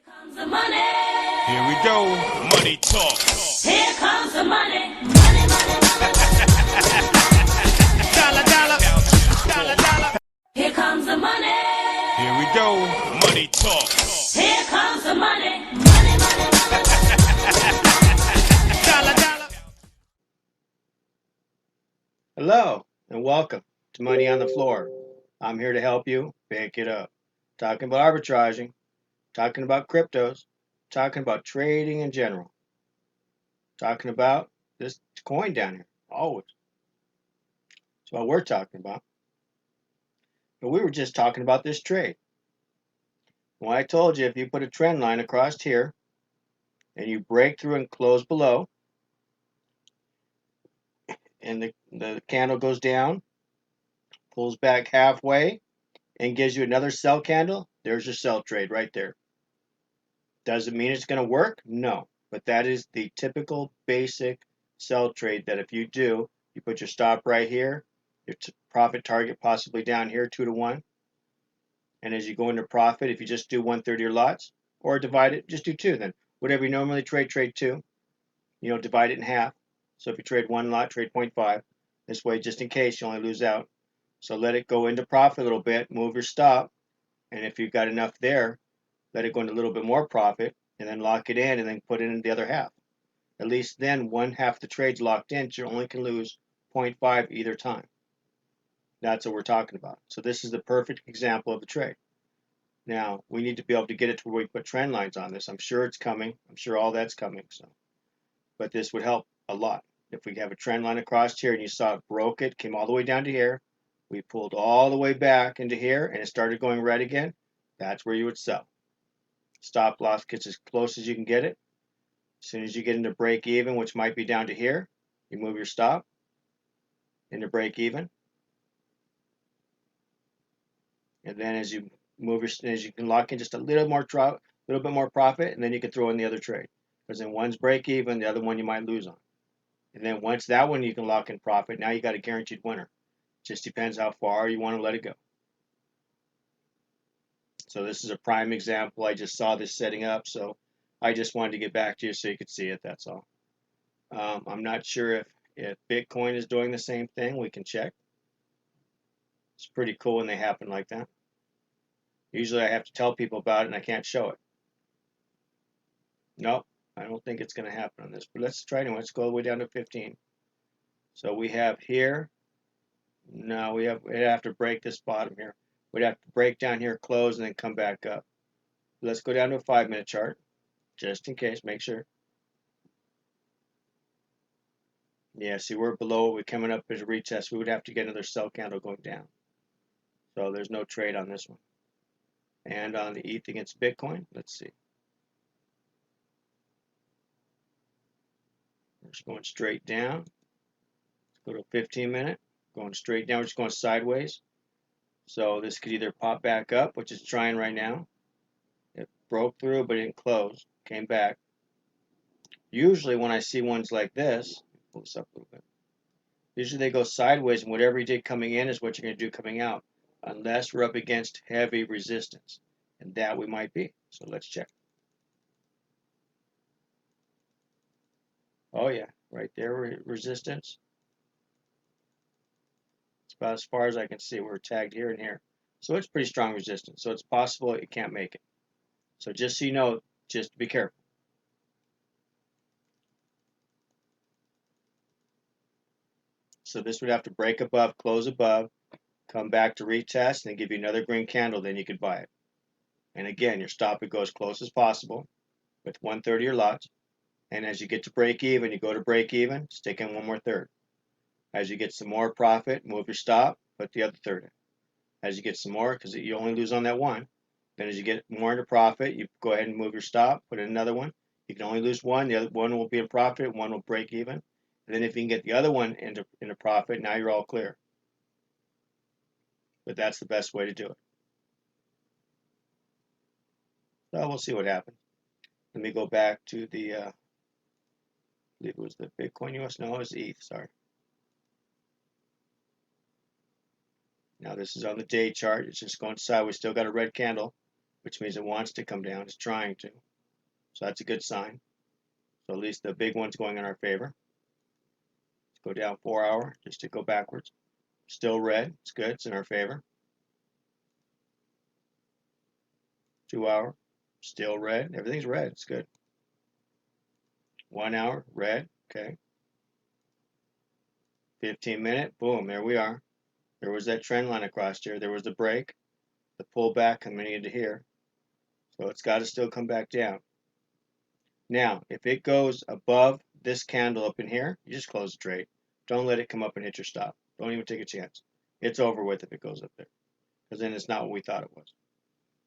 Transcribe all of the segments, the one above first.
Comes the money. Here we go. Money talk. Here comes the money. Money, money, Dollar, dollar. Dollar, dollar. here comes the money. Here we go. Money talk. Here comes the money. Money, money, Dollar, dollar. Hello and welcome to Money on the Floor. I'm here to help you pick it up. Talking about arbitraging, talking about cryptos, talking about trading in general, talking about this coin down here. Always. That's what we're talking about. But we were just talking about this trade. Well, I told you if you put a trend line across here and you break through and close below, and the candle goes down, pulls back halfway, and gives you another sell candle, there's your sell trade right there. Does it mean it's going to work? No. But that is the typical basic sell trade that if you do, you put your stop right here, your profit target possibly down here, 2 to 1. And as you go into profit, if you just do 1/3 of your lots, or divide it, just do 2 then. Whatever you normally trade, trade 2. Divide it in half. So if you trade 1 lot, trade 0.5. This way, just in case, you only lose out. So let it go into profit a little bit, move your stop. And if you've got enough there, let it go into a little bit more profit, and then lock it in, and then put it in the other half. At least then one half the trade's locked in, so you only can lose 0.5 either time. That's what we're talking about. So this is the perfect example of the trade. Now, we need to be able to get it to where we put trend lines on this. I'm sure it's coming. I'm sure all that's coming. But this would help a lot. If we have a trend line across here and you saw it broke it, came all the way down to here, we pulled all the way back into here, and it started going red again, that's where you would sell. Stop loss gets as close as you can get it. As soon as you get into break even, which might be down to here, you move your stop into break even. And then as you as you can lock in just a little bit more profit, and then you can throw in the other trade. Because then one's break even, the other one you might lose on. And then once that one you can lock in profit, now you got a guaranteed winner. Just depends how far you want to let it go. So this is a prime example. I just saw this setting up, so I just wanted to get back to you so you could see it, that's all. I'm not sure if Bitcoin is doing the same thing. We can check. It's pretty cool when they happen like that. Usually I have to tell people about it and I can't show it. Nope, I don't think it's going to happen on this. But let's try anyway. Let's go all the way down to 15. So we have here. No, we'd have to break this bottom here. We'd have to break down here, close, and then come back up. Let's go down to a 5-minute chart, just in case. Make sure. Yeah, see, we're below. We're coming up as a retest. We would have to get another sell candle going down. So there's no trade on this one. And on the ETH against Bitcoin, let's see. We're just going straight down. Let's go to 15-minute. Going straight down. We're just going sideways. So this could either pop back up, which it's trying right now. It broke through, but it didn't close. Came back. Usually when I see ones like this, pull this up a little bit. Usually they go sideways, and whatever you did coming in is what you're going to do coming out, unless we're up against heavy resistance. And that we might be. So let's check. Oh yeah, right there, resistance. It's about as far as I can see. We're tagged here and here. So it's pretty strong resistance. So it's possible it can't make it. So just so you know, just be careful. So this would have to break above, close above, come back to retest, and then give you another green candle, then you could buy it. And again, your stop would go as close as possible with 1/3 of your lots. And as you get to break even, you go to break even, stick in 1 more 1/3. As you get some more profit, move your stop, put the other 1/3 in. As you get some more, because you only lose on that one, then as you get more into profit, you go ahead and move your stop, put in another one. You can only lose one, the other one will be in profit, one will break even. And then if you can get the other one into profit, now you're all clear. But that's the best way to do it. So we'll see what happens. Let me go back to the, I believe it was the Bitcoin US, no, it was the ETH, sorry. Now this is on the day chart, it's just going sideways, still got a red candle. which means it wants to come down. It's trying to. So that's a good sign. So at least the big one's going in our favor. Let's go down 4 hour just to go backwards. Still red. It's good. It's in our favor. 2 hour. Still red. Everything's red. It's good. 1 hour. Red. Okay. 15-minute. Boom. There we are. There was that trend line across here. There was the break. The pullback coming into here. So it's got to still come back down. Now, if it goes above this candle up in here, you just close the trade. Don't let it come up and hit your stop. Don't even take a chance. It's over with if it goes up there, because then it's not what we thought it was.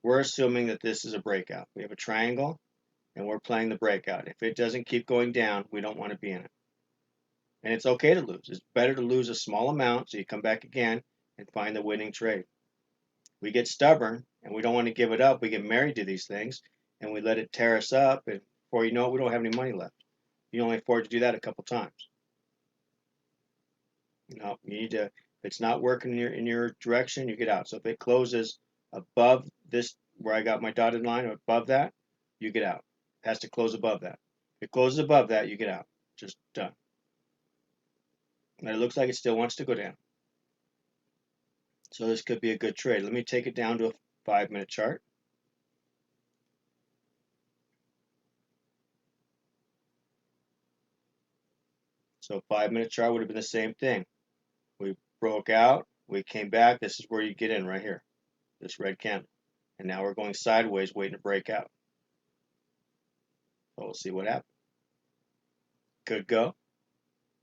We're assuming that this is a breakout. We have a triangle, and we're playing the breakout. If it doesn't keep going down, we don't want to be in it. And it's okay to lose. It's better to lose a small amount so you come back again and find the winning trade. We get stubborn, and we don't want to give it up. We get married to these things, and we let it tear us up, and before you know it, we don't have any money left. You only afford to do that a couple times. You need to, if it's not working in your direction, you get out. So if it closes above this, where I got my dotted line, above that, you get out. It has to close above that. If it closes above that, you get out. Just done. And it looks like it still wants to go down. So this could be a good trade. Let me take it down to a 5-minute chart. So 5-minute chart would have been the same thing. We broke out, we came back. This is where you get in right here, this red candle. And now we're going sideways, waiting to break out. So we'll see what happens. Could go.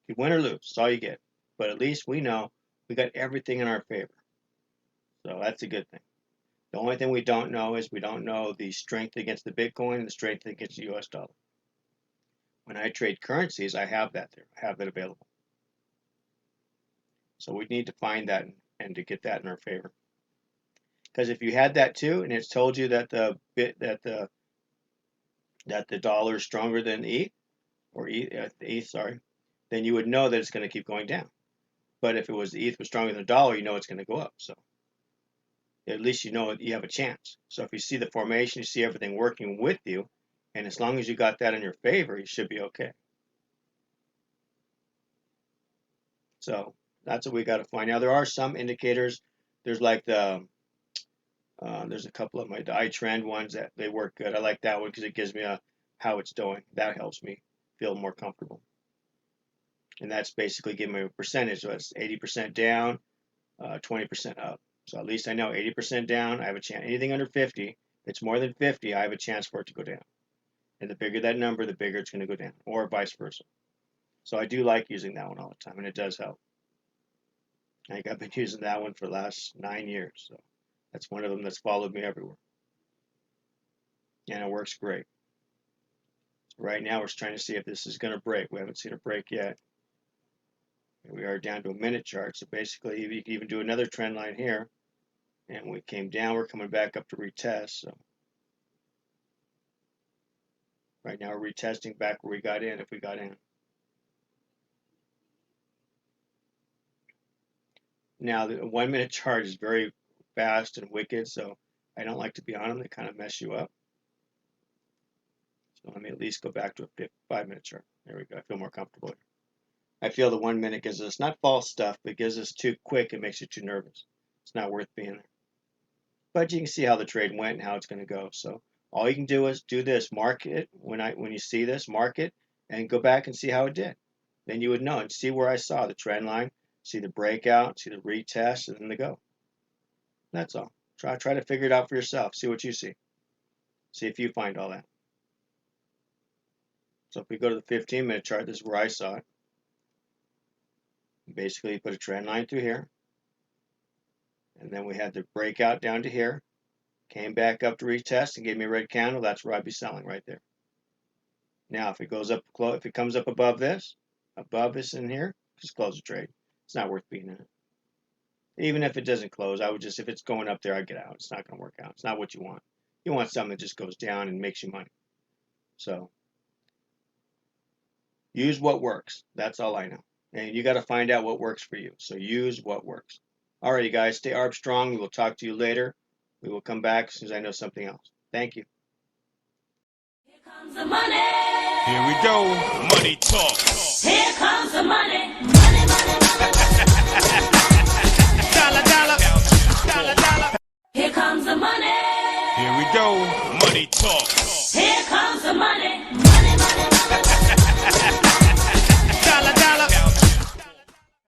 You win or lose, that's all you get. But at least we know we got everything in our favor. So that's a good thing. The only thing we don't know is we don't know the strength against the Bitcoin and the strength against the US dollar. When I trade currencies, I have that there. I have that available. So we need to find that and to get that in our favor. Because if you had that too, and it's told you that the dollar is stronger than ETH, or ETH, sorry, then you would know that it's going to keep going down. But if it was ETH was stronger than the dollar, you know it's going to go up. So at least you know you have a chance. So if you see the formation, you see everything working with you, and as long as you got that in your favor, you should be okay. So that's what we got to find. Now there are some indicators. There's like there's a couple of the iTrend ones that they work good. I like that one because it gives me how it's doing. That helps me feel more comfortable. And that's basically giving me a percentage. So it's 80% down, 20% up. So at least I know 80% down, I have a chance. Anything under 50, if it's more than 50, I have a chance for it to go down. And the bigger that number, the bigger it's going to go down, or vice versa. So I do like using that one all the time, and it does help. I think I've been using that one for the last 9 years. So that's one of them that's followed me everywhere. And it works great. So right now we're trying to see if this is going to break. We haven't seen a break yet. Here we are down to a minute chart. So basically you can even do another trend line here. And we came down, we're coming back up to retest. So right now we're retesting back where we got in, if we got in. Now the 1 minute chart is very fast and wicked, so I don't like to be on them. They kind of mess you up. So let me at least go back to a 5-minute chart. There we go. I feel more comfortable here. I feel the 1 minute gives us not false stuff, but gives us too quick. It makes you too nervous. It's not worth being there. But you can see how the trade went and how it's going to go. So all you can do is do this. Mark it when you see this. Mark it and go back and see how it did. Then you would know and see where I saw the trend line, see the breakout, see the retest, and then the go. That's all. Try to figure it out for yourself. See what you see. See if you find all that. So if we go to the 15-minute chart, this is where I saw it. Basically, you put a trend line through here. And then we had the breakout down to here. Came back up to retest and gave me a red candle. That's where I'd be selling right there. Now, if it goes up, if it comes up above this in here, just close the trade. It's not worth being in it. Even if it doesn't close, I would just, if it's going up there, I'd get out. It's not going to work out. It's not what you want. You want something that just goes down and makes you money. So use what works. That's all I know. And you got to find out what works for you. So use what works. Alrighty, guys, stay ARB strong. We will talk to you later. We will come back as soon as I know something else. Thank you. Here comes the money. Here we go. Money talk. Here comes the money. Money, money, money, money. Dollar, dollar. Dollar, dollar. Here comes the money. Here we go. Money talk. Here comes